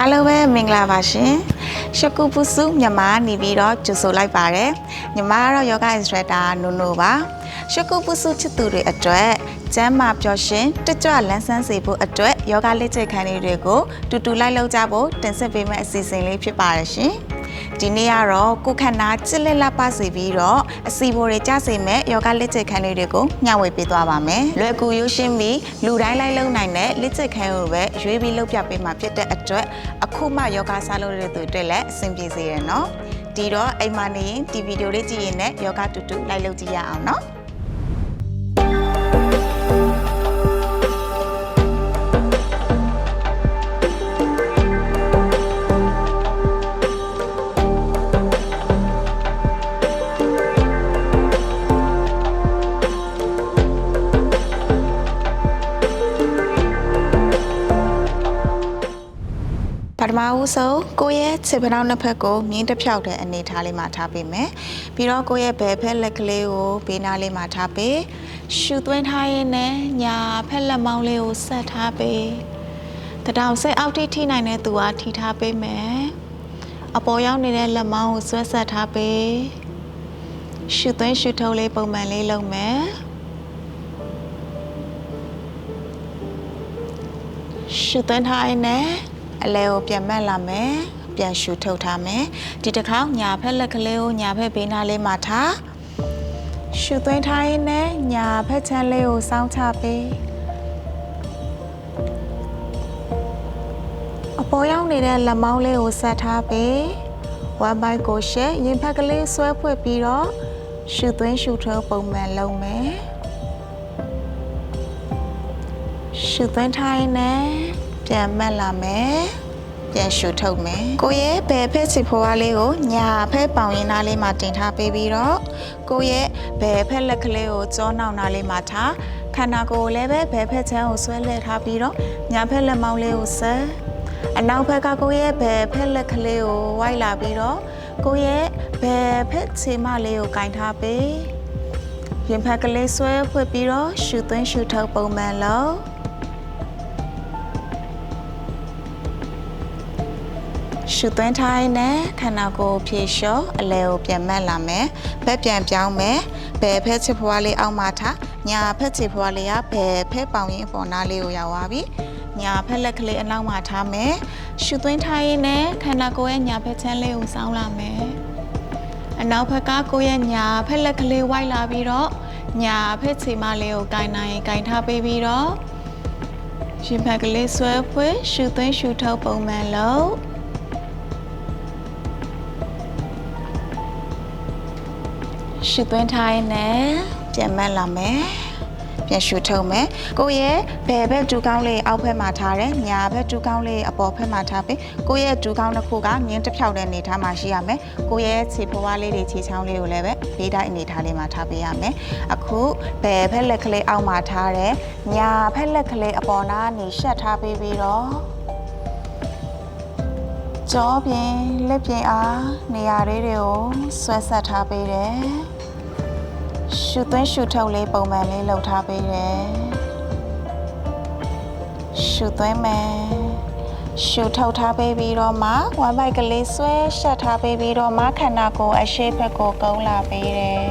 အားလုံးပဲမင်္ဂလာပါရှင်ရှကုပုစုမြန်မာနေပြီးတော့ကြိုဆိုလိုက်ပါတယ်ညီမကတော့ယောဂအင်စထရက်တာနိုနိုပါရှကုပုစုချစ်သူတွေအတွက်ကျမ်းမာပျော်ရွှင်တက်ကြွလန်းဆန်းစေဖို့အတွက်ယောဂလက်ကျိတ်ခန်းလေးတွေကိုတူတူလိုက်လုပ်ကြဖို့တင်ဆက်ပေးမယ့်အစီအစဉ်လေးဖြစ်ပါတယ်ရှင်ဒီနေ့ကတော့ကိုခန္ဓာချစ်လက်လက်ပါစေပြီးတော့အစီပိုတွေကျစေမဲ့ယောဂလက်ကျိတ်ခန်းလေးတွေကိုမျှဝေပေးသွားပါမယ်လွယ်ကူရိုးရှင်းပြီးလူတိုင်းလိုက်လုပ်နိုင်တဲ့လက်ကျိတ်ခန်းကိုပဲရွေးပြီးလုပ်ပြပေးမှာဖြစ်တဲ့အတွက်အခုမှယောဂစားလို့ရတဲ့သူတွေလည်းအဆင်ပြေစေရနော်ဒီတော့အိမ်မှာနေရင်ဒီဗီဒီယိုလေးကြည့်ရင်လည်းယောဂတူတူလိုက်လုပ်ကြည့်ရအောင်နော်ပထမဦးဆုံးကိုယ့်ရဲ့ခြေဖနောက်နှစ်ဖက်ကိုမြင်းတစ်ဖြောက်တဲ့အနေထားလေးမှာထားပေးမယ်ပြီးတော့ကိုယ့်ရဲ့ဘယ်ဖက်လက်ကလေးကိုဘေးနားလေးမှာထားပေးရှူသွင်းထားရင်းနဲ့ညာဖက်လက်မောင်းလေးကိုဆက်ထားပေးတတောင်စိတ်အောက်ထိထိနိုင်တဲ့သူကထိထားပေးမယ်အပေါ်ရောက်နေတဲ့လက်မောင်းကိုဆွဲဆက်ထားပေးရှူသွင်းရှူထုတ်လေးပုံမှန်လေးလုပ်မယ်ရှူသွင်းထားရင်းနဲ့အလဲကိုပြန်မက်လာမယ်ပြန်ရှူထုတ်ထားမယ်ဒီတစ်ခါညာဖက်လက်ကလေးကိုညာဖက်ဘေးနားလေးမှာထားရှူသွင်းထားရင်းနဲ့ညာဖက်ချမ်းလေးကိုစောင်းချပေးအပေါ်ရောက်နေတဲ့လက်မောင်းလေးကိုဆက်ထားပေးဝမ်းပိုင်းကိုရှက်ရင်ဖက်ကလေးဆွဲဖွက်ပြီးတော့ရှူသွင်းရှူထုတ်ပုံမှန်လုပ်မယ်ရှူသွင်းထားရင်းနဲ့ပြန်မက်လာမယ်ပြန်ရှူထုတ်မယ်ကိုရဲ့ဘယ်ဖက်စီဖွားလေးကိုညာဖက်ပေါင်ရင်းသားလေးမှာတင်ထားပေးပြီးတော့ကိုရဲ့ဘယ်ဖက်လက်ကလေးကိုကြောနှောင်းသားလေးမှာထားခန္ဓာကိုယ်လည်းပဲဘယ်ဖက်ချမ်းကိုဆွဲလှည့်ထားပြီးတော့ညာဖက်လက်မောင်းလေးကိုဆက်အနောက်ဘက်ကကိုရဲ့ဘယ်ဖက်လက်ကလေးကိုဝိုက်လာပြီးတော့ကိုရဲ့ဘယ်ဖက်ခြေမလေးကိုကင်ထားပေးရင်ဖက်ကလေးဆွဲဖွက်ပြီးတော့ရှူသွင်းရှူထုတ်ပုံမှန်လုပ်ရှူသွင်းထားရင်လည်းခန္ဓာကိုယ်ဖြည့်လျှော့အလဲကိုပြန်မက်လာမယ်ဘက်ပြန်ပြောင်းမယ်ဘယ်ဖက်ချစ်ဖွားလေးအောက်မှာထားညာဖက်ချစ်ဖွားလေးကဘယ်ဖက်ပေါင်ရင်အပေါ်နားလေးကိုရောက်သွားပြီညာဖက်လက်ကလေးအနောက်မှာထားမယ်ရှူသွင်းထားရင်လည်းခန္ဓာကိုယ်ရဲ့ညာဖက်ချမ်းလေးကိုစောင်းလာမယ်အနောက်ဘက်ကကိုယ့်ရဲ့ညာဖက်လက်ကလေးဝိုက်လာပြီးတော့ညာဖက်ချီမလေးကိုကင်နိုင်ကင်ထားပေးပြီးတော့ရင်ဖက်ကလေးဆွဲဖွေးရှူသွင်းရှူထုတ်ပုံမှန်လုပ်ရှူသွင်းထားရင်လည်းပြန်မက်လာမယ်ပြန်ရှူထုတ်မယ်ကိုယ့်ရဲ့ဘယ်ဘက်ဒူးကောင်းလေးအောက်ဘက်မှာထားတယ်ညာဘက်ဒူးကောင်းလေးအပေါ်ဘက်မှာထားပေးကိုယ့်ရဲ့ဒူးကောင်းတစ်ခုကမြင်းတစ်ဖြောက်တဲ့အနေထားမှာရှိရမယ်ကိုယ့်ရဲ့ခြေဖွားလေးတွေခြေချောင်းလေးကိုလည်းပဲဘေးတိုင်းအနေထားလေးမှာထားပေးရမယ်အခုဘယ်ဘက်လက်ကလေးအောက်မှာထားတယ်ညာဘက်လက်ကလေးအပေါ်နားနေရှက်ထားပေးပြီးတော့ကြောပြင်လက်ပြင်အားနေရာလေးတွေကိုဆွဲဆက်ထားပေးတယ်ရှူသွင်းရှူထုတ်လေးပုံမှန်လေးလုပ်ထားပေးတယ်ရှူသွင်းမယ်ရှူထုတ်ထားပေးပြီးတော့မှဝမ်းပိုက်ကလေးဆွဲရှက်ထားပေးပြီးတော့မှခန္ဓာကိုယ်အရှိဘက်ကိုကုန်းလာပေးတယ်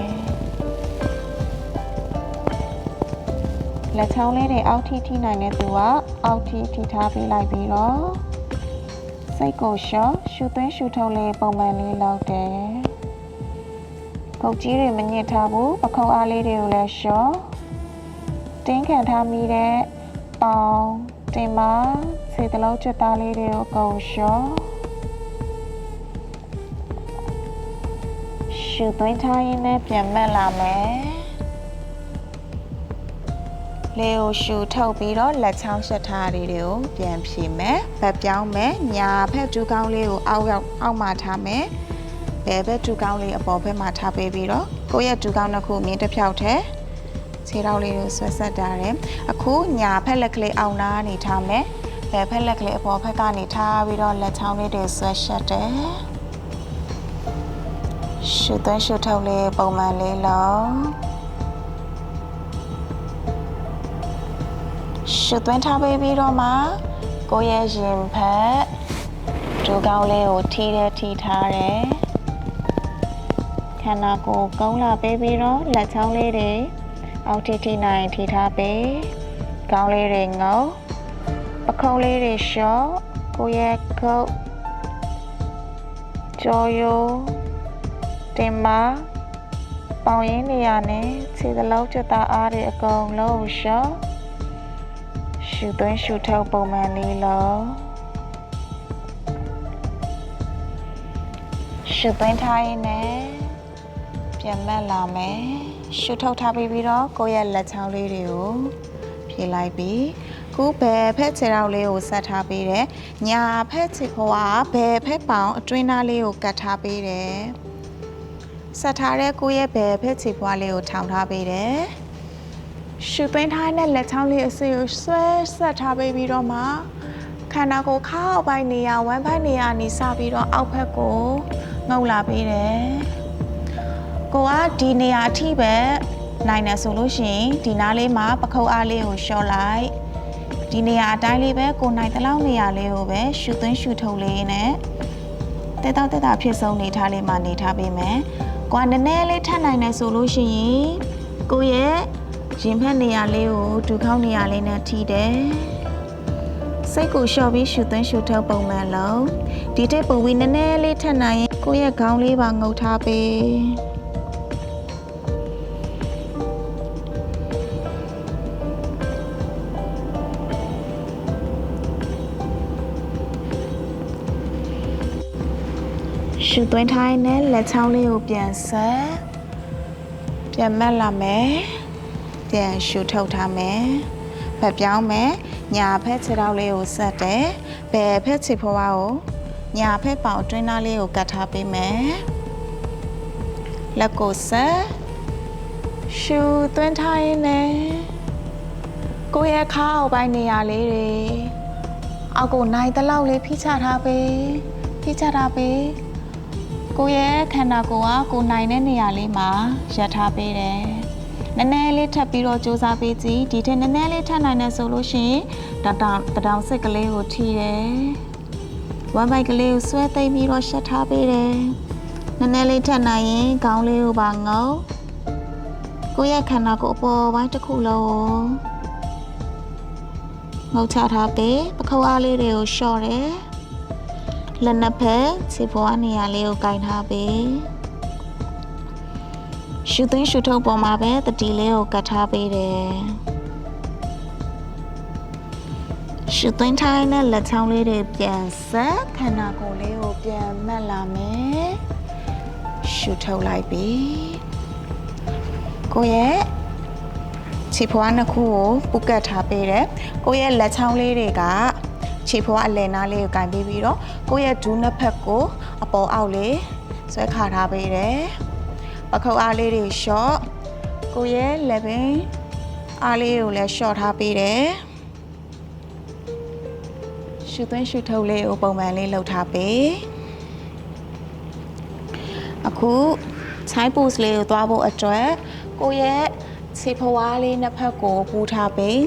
လက်ချောင်းလေးတွေအောက်ထိထိနိုင်တဲ့သူကအောက်ထိထိထားပေးလိုက်ပြီးတော့စိတ်ကိုရှော့ရှူသွင်းရှူထုတ်လေးပုံမှန်လေးလုပ်တယ်ကုတ်ကြီးတွေမညစ်ထားဘူးပခုံးအားလေးတွေကိုလည်းရှော့တင်းခံထားမိတဲ့ပေါင်တင်မခြေသလုံးချွတ်သားလေးတွေကိုကုန်ရှော့ရှူသွင်းထားရင်းနဲ့ပြန်မက်လာမယ်လေကိုရှူထုတ်ပြီးတော့လက်ချောင်းရှက်ထားတွေကိုပြန်ဖြည့်မယ်ဗတ်ပြောင်းမယ်ညာဖက်ဒူးကောင်းလေးကိုအောက်မှာထားမယ်ဘယ်ဘက်ဒူးကောင်းလေးအပေါ်ဘက်မှာထားပေးပြီးတော့ကိုယ့်ရဲ့ဒူးကောင်းတစ်ခုမြင်းတစ်ဖြောက်ထဲခြေထောက်လေးကိုဆွဲဆက်ထားတယ်အခုညာဖက်လက်ကလေးအောက်နားနေထားမယ်ဘယ်ဖက်လက်ကလေးအပေါ်ဘက်ကနေထားပြီးတော့လက်ချောင်းလေးတွေဆွဲရှက်တယ်ရှူသွင်းရှူထုတ်လေးပုံမှန်လေးလုံးရှူသွင်းထားပေးပြီးတော့မှကိုယ့်ရဲ့ရင်ဖက် ဒူကောင်းလေးကိုထိထားတယ်ခန္ဓာကိုယ်ကုန်းလာပေးပြီးတော့လက်ချောင်းလေးတွေအောက်ထိနိုင်ထိထားပေးကောင်းလေးတွေငုံပခုံးလေးတွေလျှော့ကိုယ့်ရဲ့ခုတ်ကြောရိုးတင်ပါပေါင်ရင်းနေရာနဲ့ခြေသလုံးကျတာအားတွေအကုန်လုံးလျှော့ရှူသွင်းရှူထုတ်ပုံမှန်လေးလို့ရှူသွင်းထားရင်လည်းပြန်မက်လာမယ်ရှူထုတ်ထားပြီးတော့ကိုယ့်ရဲ့လက်ချောင်းလေးတွေကိုဖြေလိုက်ပြီးခုဘယ်ဖက်ခြေထောက်လေးကိုဆက်ထားပေးတယ်ညာဖက်ခြေဖွားဘယ်ဖက်ပေါင်အတွင်းသားလေးကိုကတ်ထားပေးတယ်ဆက်ထားတဲ့ကိုယ့်ရဲ့ဘယ်ဖက်ခြေဖွားလေးကိုထောင်ထားပေးတယ်ရှူသွင်းထားတဲ့လက်ချောင်းလေးအစိကိုဆွဲဆက်ထားပေးပြီးတော့မှခန္ဓာကိုယ်ခါအောက်ပိုင်းနေရာဝမ်းပိုင်းနေရာနေစပြီးတော့အောက်ဖက်ကိုငုံလာပေးတယ်ကိုကဒီနေရာအထိပဲနိုင်တယ်ဆိုလို့ရှိရင်ဒီနားလေးမှာပခုတ်အားလေးကိုလျှော့လိုက်ဒီနေရာအတိုင်းလေးပဲကိုနိုင်တဲ့လောက်နေရာလေးကိုပဲရှူသွင်းရှူထုတ်လေးနဲ့တက်တာဖြစ်ဆုံးနေထားလေးမှာနေထားပေးမယ်ကိုကနည်းနည်းလေးထပ်နိုင်တယ်ဆိုလို့ရှိရင်ကိုရဲ့ရင်ဖက်နေရာလေးကိုဒူခေါင်းနေရာလေးနဲ့ထိတယ်စိတ်ကိုလျှော့ပြီးရှူသွင်းရှူထုတ်ပုံမှန်လုံးဒီတက်ပုံပြီးနည်းနည်းလေးထပ်နိုင်ရင်ကိုရဲ့ခေါင်းလေးပါငုပ်ထားပေးရှူသွင်းထားရင်လည်းလက်ချောင်းလေးကိုပြန်ဆက်ပြန်မက်လာမယ်ပြန်ရှူထုတ်ထားမယ်ဖက်ပြောင်းမယ်ညာဖက်ခြေထောက်လေးကိုဆက်တယ်ဘယ်ဖက်ခြေဖွားကိုညာဖက်ပေါင်အတွင်းသားလေးကိုကတ်ထားပေးမယ်လက်ကိုဆက်ရှူသွင်းထားရင်လည်းကိုယ့်ရဲ့ခါအောက်ပိုင်းနေရာလေးတွေအောက်ကိုနိုင်တဲ့လောက်လေးဖိချထားပေးကိုယ့်ရဲ့ခန္ဓာကိုယ်ကကိုနိုင်တဲ့နေရာလေးမှာရပ်ထားပေးတယ်နည်းနည်းလေးထပ်ပြီးတော့စူးစမ်းပေးကြည့်ဒီထက်နည်းနည်းလေးထပ်နိုင်တယ်ဆိုလို့ရှိရင်တောင်စစ်ကလေးကိုထိတယ်ဝမ်းပိုက်ကလေးကိုဆွဲသိမ်းပြီးတော့ရှက်ထားပေးတယ်နည်းနည်းလေးထပ်နိုင်ရင်ခေါင်းလေးကိုပါငုံကိုယ့်ရဲ့ခန္ဓာကိုယ်အပေါ်ပိုင်းတစ်ခုလုံးငုံချထားပေးပခုံးအားလေးတွေကိုလျှော့တယ်လက်နှစ်ဖက်ခြေဖွားနေရာလေးကိုကင်ထားပေးရှူသွင်းရှူထုတ်ပေါ်မှာပဲတတိလေးကိုကတ်ထားပေးတယ်ရှူသွင်းထားတဲ့လက်ချောင်းလေးတွေပြန်ဆက်ခန္ဓာကိုယ်လေးကိုပြန်မက်လာမယ်ရှူထုတ်လိုက်ပြီးကိုယ့်ရဲ့ခြေဖွားနှစ်ခုကိုပူကတ်ထားပေးတယ်ကိုယ့်ရဲ့လက်ချောင်းလေးတွေကခြေဖွားအလယ်နားလေးကိုကင်ပေးပြီးတော့ကိုယ့်ရဲ့ဒူးနှစ်ဖက်ကိုအပေါ်အောက်လေးဆွဲခါထားပေးတယ်ပခုတ်အားလေးတွေလျှော့ကိုရဲ့လက်ပင်အားလေးကိုလည်းလျှော့ထားပေးတယ်ရှူသွင်းရှူထုတ်လေးကိုပုံမှန်လေးလှုပ်ထားပေးအခုချိုင်းပို့စ်လေးကိုသွားဖို့အတွက်ကိုရဲ့ခြေဖွားလေးနှစ်ဖက်ကိုပူထားပေး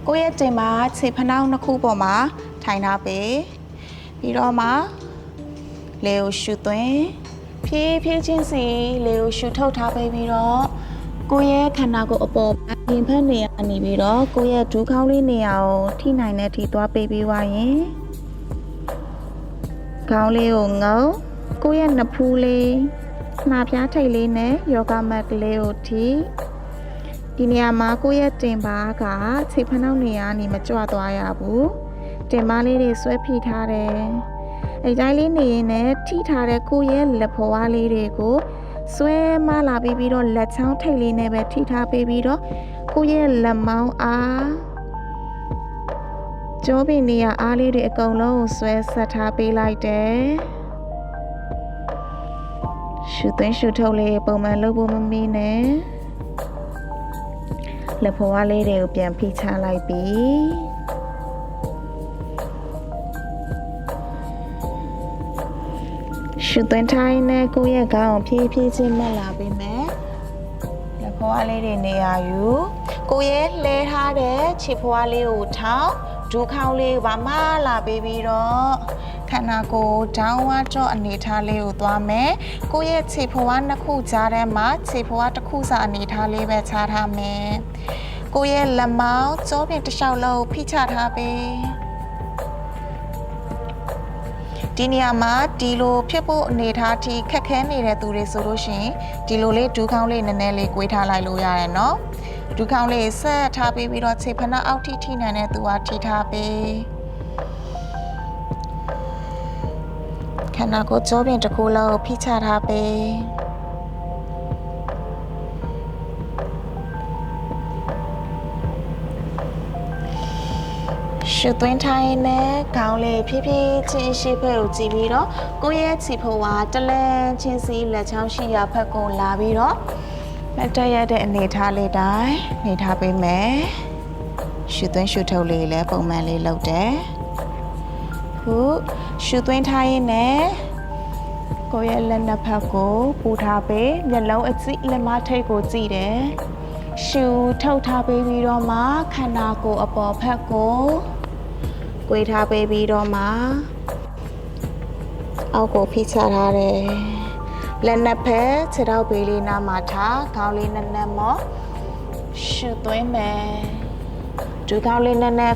ကိုရဲ့တင်မှာခြေဖနှောင်းနှစ်ခုပေါ်မှာထိုင်ထားပေးပြီးတော့မှလေကိုရှူသွင်းဖြည်းဖြည်းချင်းစီလေကိုရှူထုတ်ထားပေးပြီးတော့ကိုယ့်ရဲ့ခန္ဓာကိုယ်အပေါ်ပြင်ဖက်နေရနေပြီးတော့ကိုယ့်ရဲ့ဒူးခေါင်းလေးနေရာကိုထိနိုင်တဲ့ထိသွားပေးပြီးွားရင်ခေါင်းလေးကိုငုံကိုယ့်ရဲ့နဖူးလေးနှာပြားထိတ်လေးနဲ့ယောဂမတ်ကလေးကိုထိဒီနေရာမှာကိုယ့်ရဲ့တင်ပါကခြေဖနှောက်နေရာနေမကြွသွားရဘူးတင်ပါလေးတွေဆွဲဖိထားတယ်အဲ့တိုင်းလေးနေရင်လည်းထိထားတဲ့ကိုယ့်ရဲ့လက်ဖွားလေးတွေကိုဆွဲမလာပြီးတော့လက်ချောင်းထိတ်လေးနဲ့ပဲထိထားပေးပြီးတော့ကိုယ့်ရဲ့လက်မောင်းအားကြောပင်နေရာအားလေးတွေအကုန်လုံးကိုဆွဲဆက်ထားပေးလိုက်တယ်ရှူသွင်းရှူထုတ်လေးပုံမှန်လုပ်ဖို့မမီးနဲ့လက်ဖွားလေးတွေကိုပြန်ဖိချလိုက်ပြီးရှူသွင်းထားရင်ကိုယ့်ရဲ့ခေါင်းကိုဖြည်းဖြည်းချင်းမက်လာပေးမယ်လက်ဖွားလေးတွေနေရာယူကိုယ့်ရဲ့လှဲထားတဲ့ခြေဖွားလေးကိုထောင်းဒူးခေါင်းလေးကိုပါမလာပေးပြီးတော့ ခန္ဓာကိုယ်ဒေါင်းဝါကြော့အနေထားလေးကိုသွားမယ်ကိုယ့်ရဲ့ခြေဖွားနှစ်ခုကြားထဲမှာခြေဖွားတစ်ခုစာအနေထားလေးပဲခြားထားမယ်ကိုယ့်ရဲ့လက်မောင်းကြောပြင်တစ်လျှောက်လုံးဖိချထားပေးဒီနေရာမှာဒီလိုဖြစ်ဖို့အနေထားထိခက်ခဲနေတဲ့သူတွေဆိုလို့ရှိရင်ဒီလိုလေးဒူးခေါင်းလေးနည်းနည်းလေးကွေးထားလိုက်လို့ရတယ်နော်ဒူးခေါင်းလေးဆက်ထားပြီးတော့ခြေဖက်နှအောက်ထိထိနိုင်တဲ့သူကထိထားပေးခန္ဓာကိုယ်ကြောပြင်တစ်ခုလုံးဖိချထားပေးရှုသွင်းထားရင်လည်းခေါင်းလေးဖြည်းဖြည်းချင်းရှိဖက်ကိုကြည့်ပြီးတော့ကိုယ့်ရဲ့ခြေဖွားတလဲချင်းစီလက်ချောင်းရှိရာဖက်ကိုလာပြီးတော့လက်တက်ရတဲ့အနေထားလေးတိုင်းနေထားပေးမယ်ရှုသွင်းရှုထုတ်လေးလည်းပုံမှန်လေးလုပ်တယ်ခုရှုသွင်းထားရင်လည်းကိုယ့်ရဲ့လက်နှစ်ဖက်ကိုပူထားပေးမျက်လုံးအကြည့်လက်မထိပ်ကိုကြည့်တယ်ရှုထုတ်ထားပေးပြီးတော့မှခန္ဓာကိုယ်အပေါ်ဖက်ကိုကွေးထားပေးပြီးတော့မှအောက်ကိုဖိချထားတယ်လက်နှစ်ဖက်ခြေထောက်ပေးလေးနားမှာထားခေါင်းလေးနက်နက်မော့ရှုသွင်းမယ်ဒူးခေါင်းလေးနက်နက်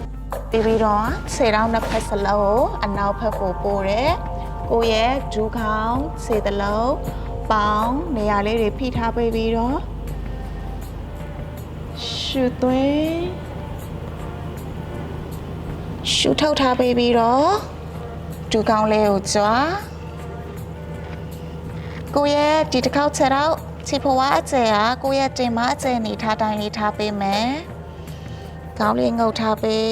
ပြီးတော့ခြေထောက်နှစ်ဖက်စလုံးအနောက်ဖက်ကိုပို့တယ်ကိုယ့်ရဲ့ဒူးခေါင်းခြေသလုံးပေါင်းနေရာလေးတွေဖိထားပေးပြီးတော့ရှုသွင်းရှုထုတ်ထားပေးပြီးတော့ဒူးခေါင်းလေးကိုကြွားကိုယ့်ရဲ့ဒီတစ်ခေါက်ချက်တော့ခြေဖွားအကျယ်ဟာကိုယ့်ရဲ့တင်မအကျယ်နေထားတိုင်းလေးထားပေးမယ်ခေါင်းလေးငုပ်ထားပေး